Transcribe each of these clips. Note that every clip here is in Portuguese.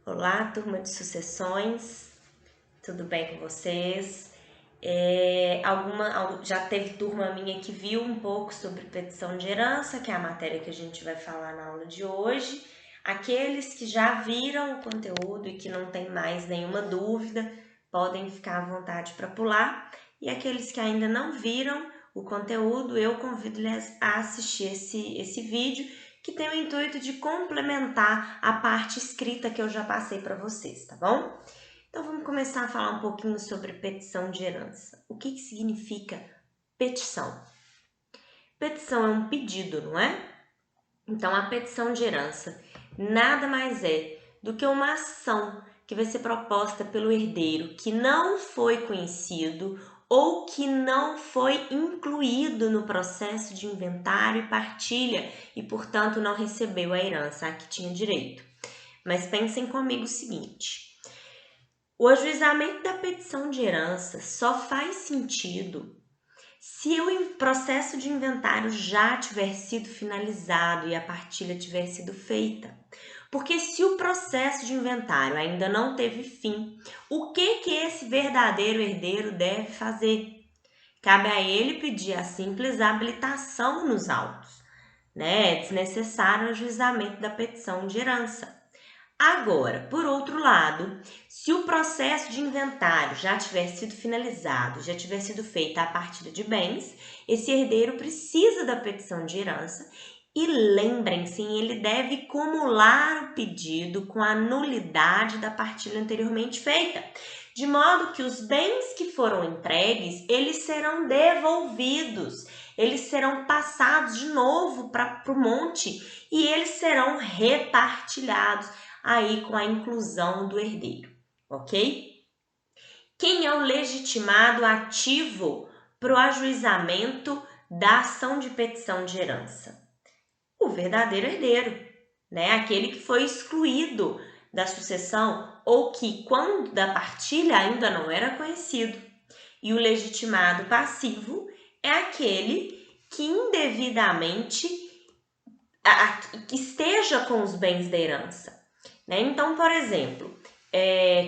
Olá, turma de sucessões, tudo bem com vocês? Já teve turma minha que viu um pouco sobre petição de herança, que é a matéria que a gente vai falar na aula de hoje. Aqueles que já viram o conteúdo e que não tem mais nenhuma dúvida, podem ficar à vontade para pular. E aqueles que ainda não viram o conteúdo, eu convido-lhes a assistir esse vídeo, que tem o intuito de complementar a parte escrita que eu já passei para vocês, tá bom? Então vamos começar a falar um pouquinho sobre petição de herança. O que significa petição? Petição é um pedido, não é? Então a petição de herança nada mais é do que uma ação que vai ser proposta pelo herdeiro que não foi conhecido ou que não foi incluído no processo de inventário e partilha e, portanto, não recebeu a herança a que tinha direito. Mas pensem comigo o seguinte: o ajuizamento da petição de herança só faz sentido se o processo de inventário já tiver sido finalizado e a partilha tiver sido feita. Porque se o processo de inventário ainda não teve fim, o que esse verdadeiro herdeiro deve fazer? Cabe a ele pedir a simples habilitação nos autos, né? É desnecessário o ajuizamento da petição de herança. Agora, por outro lado, se o processo de inventário já tiver sido finalizado, já tiver sido feita a partilha de bens, esse herdeiro precisa da petição de herança e lembrem-se, ele deve cumular o pedido com a nulidade da partilha anteriormente feita, de modo que os bens que foram entregues, eles serão devolvidos, eles serão passados de novo para o monte e eles serão repartilhados aí com a inclusão do herdeiro, ok? Quem é o legitimado ativo para o ajuizamento da ação de petição de herança? O verdadeiro herdeiro, né? Aquele que foi excluído da sucessão ou que, quando da partilha, ainda não era conhecido. E o legitimado passivo é aquele que indevidamente que esteja com os bens da herança. Né? Então, por exemplo,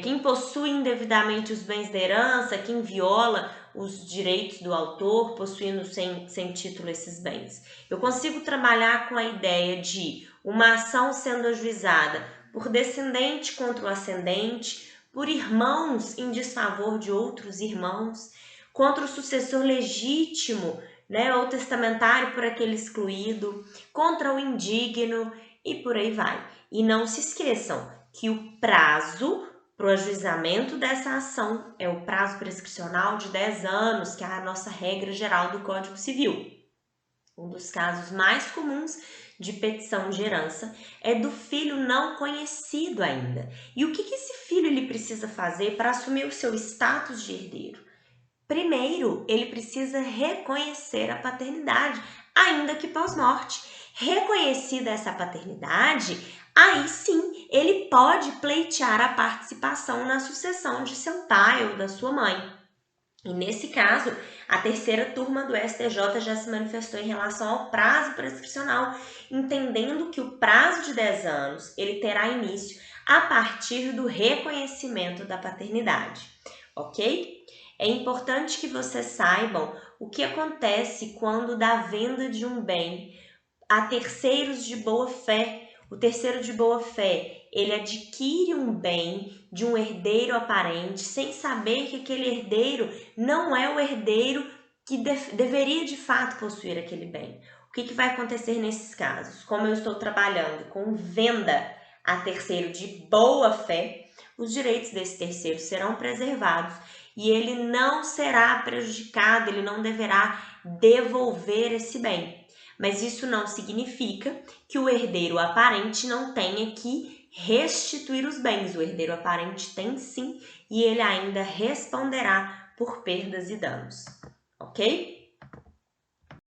quem possui indevidamente os bens da herança, quem viola os direitos do autor, possuindo sem título esses bens. Eu consigo trabalhar com a ideia de uma ação sendo ajuizada por descendente contra o ascendente, por irmãos em desfavor de outros irmãos, contra o sucessor legítimo, né, ou testamentário por aquele excluído, contra o indigno e por aí vai. E não se esqueçam que o prazo para o ajuizamento dessa ação é o prazo prescricional de 10 anos, que é a nossa regra geral do Código Civil. Um dos casos mais comuns de petição de herança é do filho não conhecido ainda. E o que esse filho ele precisa fazer para assumir o seu status de herdeiro? Primeiro, ele precisa reconhecer a paternidade, ainda que pós-morte. Reconhecida essa paternidade, aí sim ele pode pleitear a participação na sucessão de seu pai ou da sua mãe. E nesse caso, a terceira turma do STJ já se manifestou em relação ao prazo prescricional, entendendo que o prazo de 10 anos ele terá início a partir do reconhecimento da paternidade, ok? É importante que vocês saibam o que acontece quando da venda de um bem a terceiros de boa fé. O terceiro de boa fé, ele adquire um bem de um herdeiro aparente sem saber que aquele herdeiro não é o herdeiro que deveria de fato possuir aquele bem. O que vai acontecer nesses casos? Como eu estou trabalhando com venda a terceiro de boa fé, os direitos desse terceiro serão preservados e ele não será prejudicado, ele não deverá devolver esse bem. Mas isso não significa que o herdeiro aparente não tenha que restituir os bens. O herdeiro aparente tem sim, e ele ainda responderá por perdas e danos, ok?